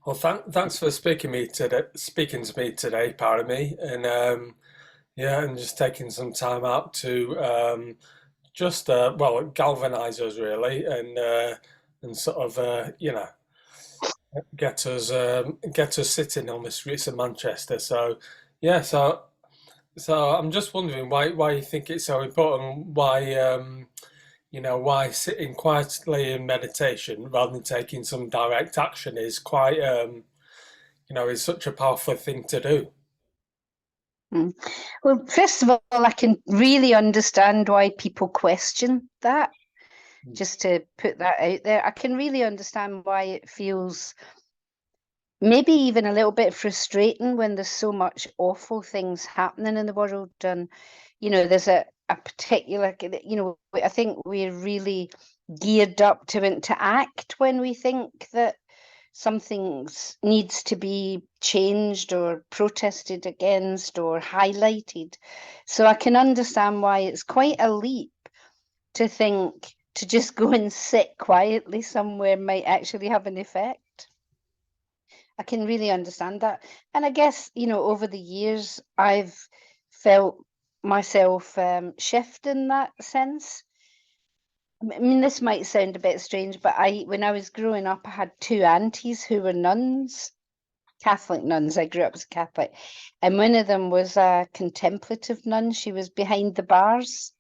Well, thanks for speaking to me today, Parami, and yeah, and just taking some time out to just well galvanize us really, and sort of get us sitting on the streets of Manchester. So yeah, so I'm just wondering why you think it's so important, why sitting quietly in meditation rather than taking some direct action is quite is such a powerful thing to do. Mm. Well, first of all, I can really understand why people question that, just to put that out there. I can really understand why it feels maybe even a little bit frustrating when there's so much awful things happening in the world. And, there's a particular, I think we're really geared up to act when we think that something needs to be changed or protested against or highlighted. So I can understand why it's quite a leap to think to just go and sit quietly somewhere might actually have an effect. I can really understand that. And I guess, over the years, I've felt myself shift in that sense. I mean, this might sound a bit strange, but when I was growing up, I had two aunties who were nuns, Catholic nuns. I grew up as a Catholic. And one of them was a contemplative nun. She was behind the bars.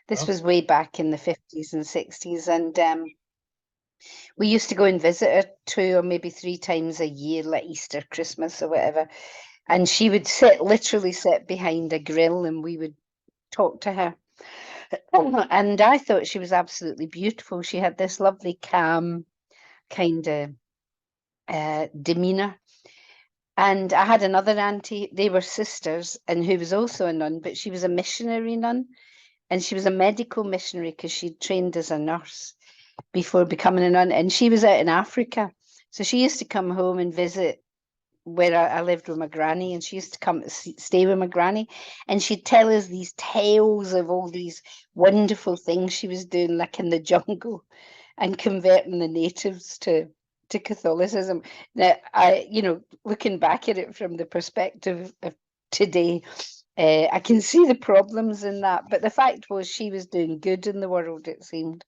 This Oh, was way back in the 50s and 60s. And we used to go and visit her 2 or maybe 3 times a year, like Easter, Christmas, or whatever. And she would literally sit behind a grill, and we would talk to her. And I thought she was absolutely beautiful. She had this lovely, calm kind of demeanor. And I had another auntie, they were sisters, and who was also a nun, but she was a missionary nun. And she was a medical missionary because she'd trained as a nurse before becoming a nun. And she was out in Africa. So she used to come home and visit where I lived with my granny, and she used to come to stay with my granny, and she'd tell us these tales of all these wonderful things she was doing, like in the jungle, and converting the natives to Catholicism. Now, looking back at it from the perspective of today, I can see the problems in that, but the fact was she was doing good in the world, it seemed.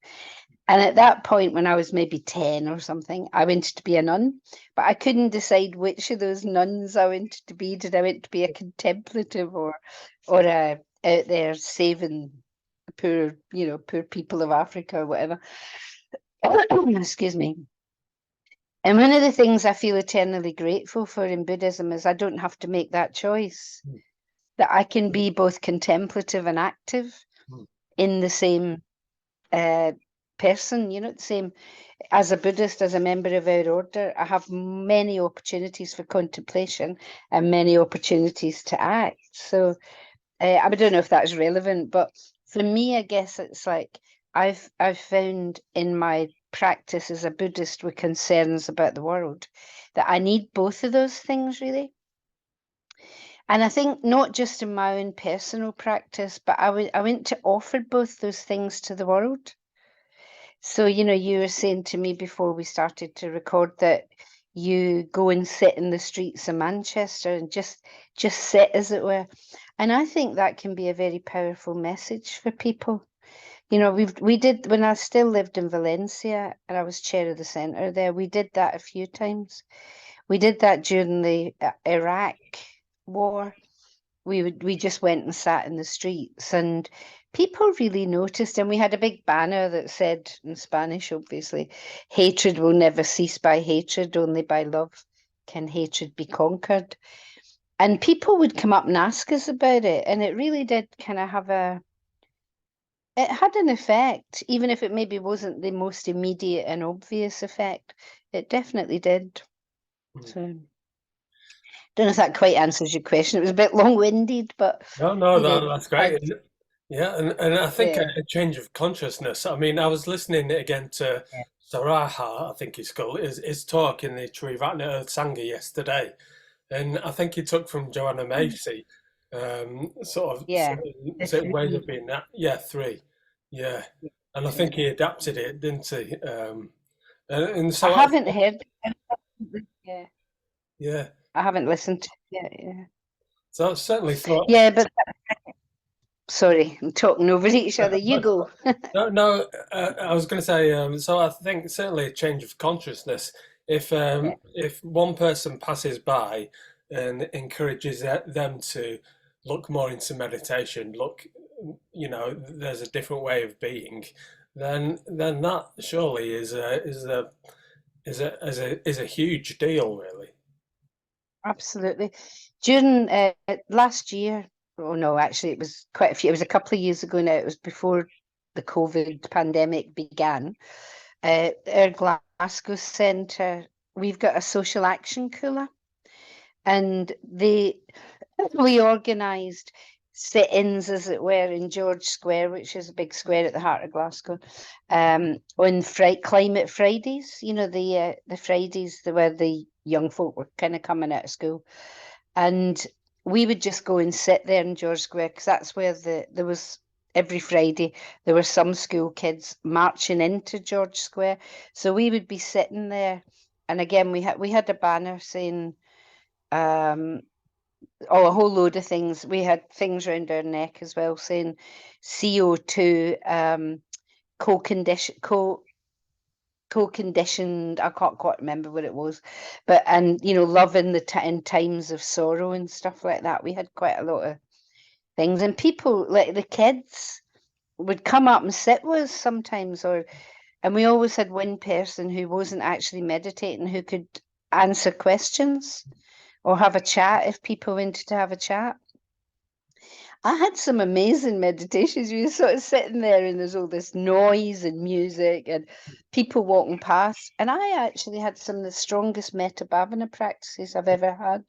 And at that point, when I was maybe 10 or something, I wanted to be a nun, but I couldn't decide which of those nuns I wanted to be. Did I want to be a contemplative or a out there saving poor people of Africa or whatever? Excuse me. And one of the things I feel eternally grateful for in Buddhism is I don't have to make that choice, mm, that I can be both contemplative and active mm, in the same uh, person, the same. As a Buddhist, as a member of our order, I have many opportunities for contemplation and many opportunities to act. So I don't know if that's relevant, but for me, I guess it's like I've found in my practice as a Buddhist with concerns about the world that I need both of those things really. And I think not just in my own personal practice, but I want to offer both those things to the world. So, you were saying to me before we started to record that you go and sit in the streets of Manchester and just sit, as it were. And I think that can be a very powerful message for people. We did when I still lived in Valencia and I was chair of the centre there, we did that a few times. We did that during the Iraq war. We just went and sat in the streets, and people really noticed. And we had a big banner that said in Spanish, obviously, hatred will never cease by hatred, only by love can hatred be conquered. And people would come up and ask us about it, and it really did kind of it had an effect, even if it maybe wasn't the most immediate and obvious effect. It definitely did. mm. So don't know if that quite answers your question. It was a bit long-winded, but No, no, you know, that's I great. Yeah, and I think yeah. a change of consciousness. I mean, I was listening again to Saraha, I think he's called, his talk in the Triratna Sangha yesterday, and I think he took from Joanna Macy, Yeah, the certain ways of three. being that. Yeah, three. Yeah, and I Yeah. think he adapted it, didn't he? And I so I haven't heard. Yeah, yeah, I haven't listened to it. Yeah, so I certainly thought. yeah, but sorry, I'm talking over each other. You go. No, no, I was going to say, so I think certainly a change of consciousness. Yeah, If one person passes by and encourages them to look more into meditation, look, there's a different way of being, then that surely is a huge deal, really. absolutely. During last year, oh no, actually, it was quite a few. It was a couple of years ago now. It was before the COVID pandemic began. Our Glasgow Centre, we've got a social action cooler, and we organised sit-ins, as it were, in George Square, which is a big square at the heart of Glasgow, on Climate Fridays. You know, the Fridays where the young folk were kind of coming out of school, and we would just go and sit there in George Square because that's where there was every Friday there were some school kids marching into George Square, so we would be sitting there, and again we had a banner saying oh, a whole load of things. We had things around our neck as well saying CO2, co-condition, co-conditioned. I can't quite remember what it was, but and love in in times of sorrow and stuff like that. We had quite a lot of things, and people like the kids would come up and sit with us sometimes, and we always had one person who wasn't actually meditating who could answer questions or have a chat if people wanted to have a chat. I had some amazing meditations. You were sort of sitting there and there's all this noise and music and people walking past. And I actually had some of the strongest metta bhavana practices I've ever had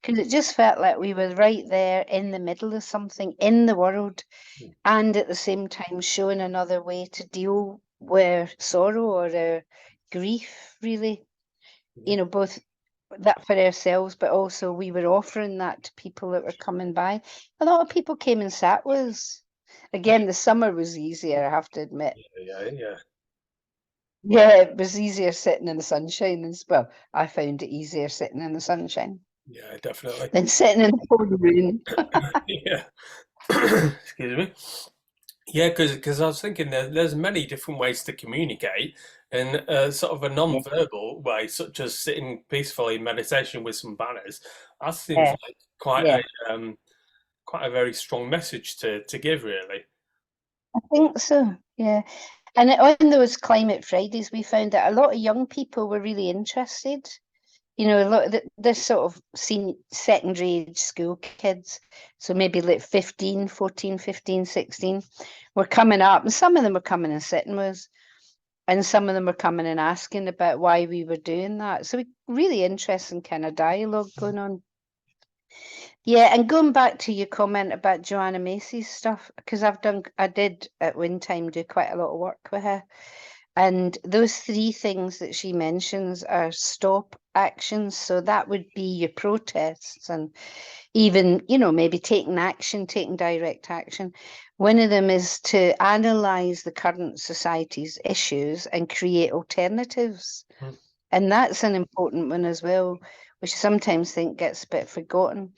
because it just felt like we were right there in the middle of something in the world and at the same time showing another way to deal with sorrow or grief, really. Yeah, Both that for ourselves, but also we were offering that to people that were coming by. A lot of people came and sat with us. Again, the summer was easier, I have to admit. yeah, yeah, Yeah, it was easier sitting in the sunshine as well. I found it easier sitting in the sunshine yeah, definitely. than sitting in the pouring rain. Yeah. Excuse me. Yeah, because I was thinking there's many different ways to communicate, and sort of a Yeah, non-verbal way, such as sitting peacefully in meditation with some banners. That seems yeah, like quite yeah. a very strong message to give, really. I think so. Yeah. And on those Climate Fridays, we found that a lot of young people were really interested. A lot of this sort of secondary age school kids, so maybe like 15, 14, 15, 16, were coming up, and some of them were coming and sitting with us, and some of them were coming and asking about why we were doing that. So we really interesting kind of dialogue going on. Yeah, and going back to your comment about Joanna Macy's stuff, because I did at one time do quite a lot of work with her. And those three things that she mentions are stop actions. So that would be your protests and even, maybe taking action, taking direct action. One of them is to analyze the current society's issues and create alternatives. Mm, And that's an important one as well, which I sometimes think gets a bit forgotten.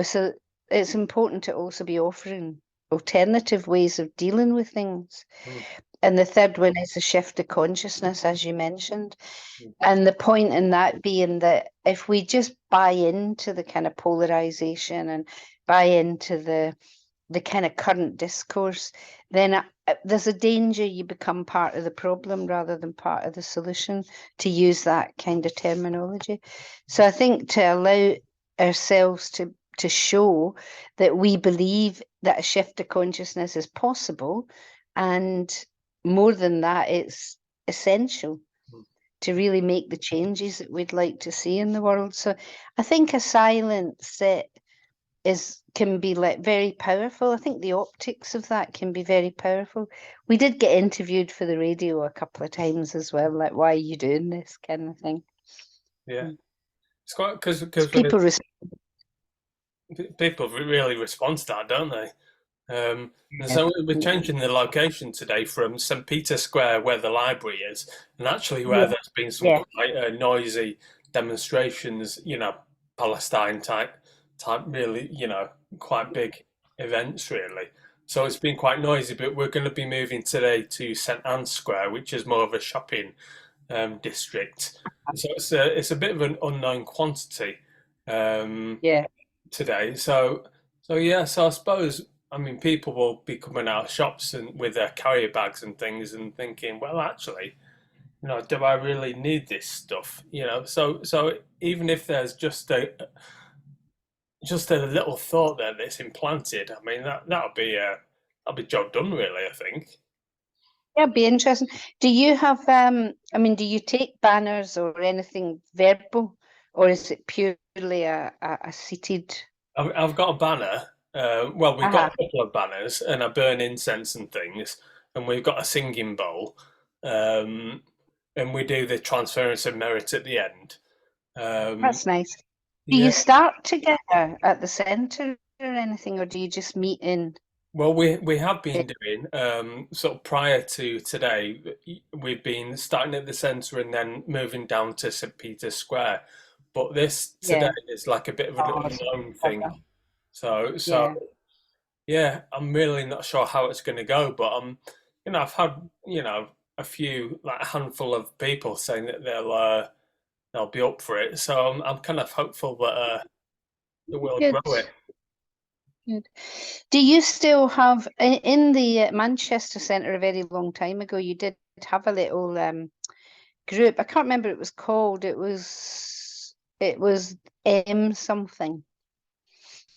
So it's important to also be offering alternative ways of dealing with things. mm, And the third one is a shift of consciousness, as you mentioned. mm, And the point in that being that if we just buy into the kind of polarization and buy into the kind of current discourse, then there's a danger you become part of the problem rather than part of the solution, to use that kind of terminology. So I think to allow ourselves to show that we believe that a shift of consciousness is possible, and more than that, it's essential mm. to really make the changes that we'd like to see in the world. So I think a silent sit is can be like very powerful. I think the optics of that can be very powerful. We did get interviewed for the radio a couple of times as well, like why are you doing this kind of thing. Yeah, Mm. it's quite So because people people really respond to that, don't they? And Yeah. so we're changing the location today from St. Peter's Square, where the library is, and actually where Yeah. there's been some Yeah. quite noisy demonstrations, Palestine type, really, quite big events, really. So it's been quite noisy, but we're going to be moving today to St. Anne's Square, which is more of a shopping district. So it's a bit of an unknown quantity. Um, Yeah. Today. So yeah, so I suppose I mean people will be coming out of shops and with their carrier bags and things and thinking, well, actually, do I really need this stuff? So even if there's just a little thought there that's implanted, I mean that'll be job done, really. I think. Yeah, it'd be interesting. Do you have I mean, do you take banners or anything verbal, or is it purely a seated? I've got a banner. Well, we've got Uh-huh. a couple of banners, and I burn incense and things, and we've got a singing bowl, um, and we do the transference of merit at the end. Um, That's nice. Do yeah. you start together at the centre or anything, or do you just meet in Well, we have the, been doing sort of prior to today. We've been starting at the centre and then moving down to St Peter's Square. But this today yeah. is like a bit of an Oh, so unknown thing. clever. So Yeah. yeah, I'm really not sure how it's going to go, but I've had a few like a handful of people saying that they'll be up for it, so I'm kind of hopeful that we'll Good. grow it. Good. Do you still have in the Manchester Centre a very long time ago? You did have a little group. I can't remember what it was called. It was M something,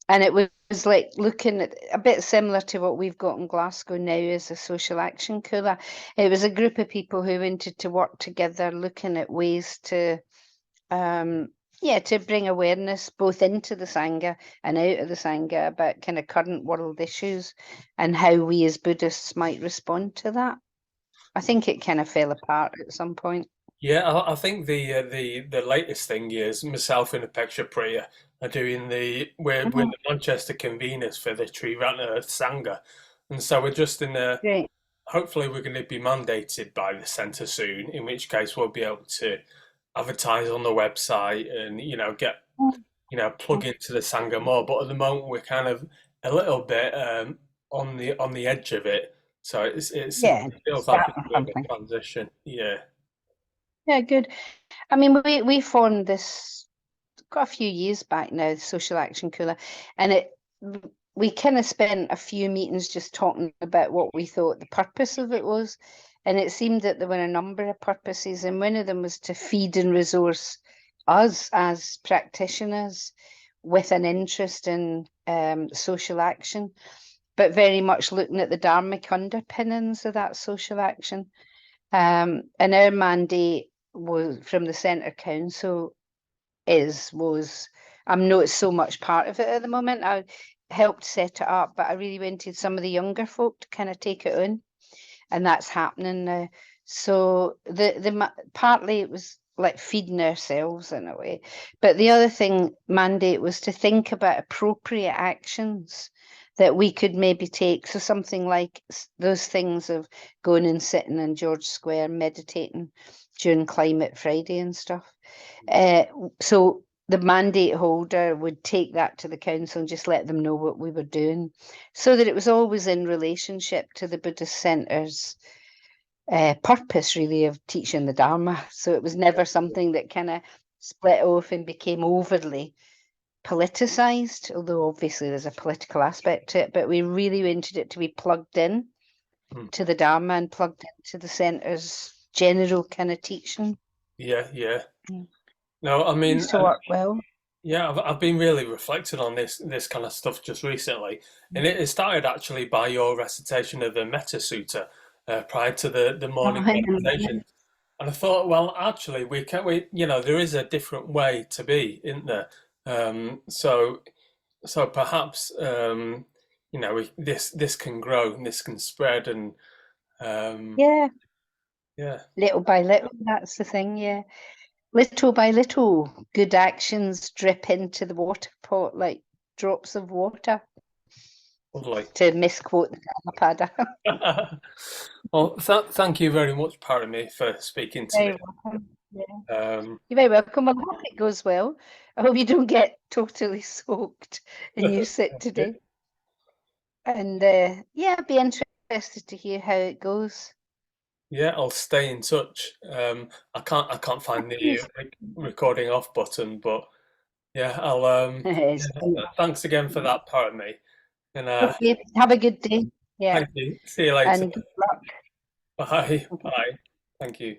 and it was like looking at a bit similar to what we've got in Glasgow now as a social action cooler. It was a group of people who wanted to work together, looking at ways to um yeah, to bring awareness both into the Sangha and out of the Sangha about kind of current world issues and how we as Buddhists might respond to that. I think it kind of fell apart at some point. Yeah, I think the latest thing is myself and Apeksha Priya are doing we're Mhm. the Manchester conveners for the Triratna Sangha, and so we're just in the Great. hopefully we're going to be mandated by the centre soon, in which case we'll be able to advertise on the website and get plug into the Sangha more. But at the moment we're kind of a little bit on the edge of it, so it Yeah, feels like it's starting a bit of something. a transition. Yeah. Yeah, good. I mean, we formed this quite a few years back now, the Social Action Cooler, and we kind of spent a few meetings just talking about what we thought the purpose of it was, and it seemed that there were a number of purposes, and one of them was to feed and resource us as practitioners with an interest in social action, but very much looking at the dharmic underpinnings of that social action. And our mandate was from the Centre Council was I'm not so much part of it at the moment. I helped set it up, but I really wanted some of the younger folk to kind of take it on, and that's happening now. So partly it was like feeding ourselves in a way, but the other thing mandate was to think about appropriate actions that we could maybe take. So something like those things of going and sitting in George Square meditating during Climate Friday and stuff. Uh, so the mandate holder would take that to the council and just let them know what we were doing, so that it was always in relationship to the Buddhist centre's purpose, really, of teaching the Dharma. So it was never something that kind of split off and became overly politicized, although obviously there's a political aspect to it, but we really wanted it to be plugged in Hmm. to the Dharma and plugged into the centre's general kind of teaching. Yeah, yeah. Mm. No, I mean, Seems to work well. yeah, I've been really reflecting on this kind of stuff just recently, and it started actually by your recitation of the Metta Sutta prior to the Oh, morning hang on. meditation, and I thought, well, actually, there is a different way to be, isn't there? So perhaps this can grow and this can spread, and um, Yeah, yeah. little by little, that's the thing, yeah. Little by little, good actions drip into the water pot like drops of water. Lovely. to misquote the Dhammapada. Well, thank you very much, Parami, for speaking to me. Very welcome. Yeah. Um, You're very welcome. I hope it goes well. I hope you don't get totally soaked in your sit yeah, today. And yeah, I'd be interested to hear how it goes. yeah, I'll stay in touch. I can't find the Yes. recording off button, but yeah, I'll. It's Yeah, great. thanks again for that, Parami, and Okay, have a good day. Yeah, thank you. See you later. and good luck. Bye. Okay. Bye. Thank you.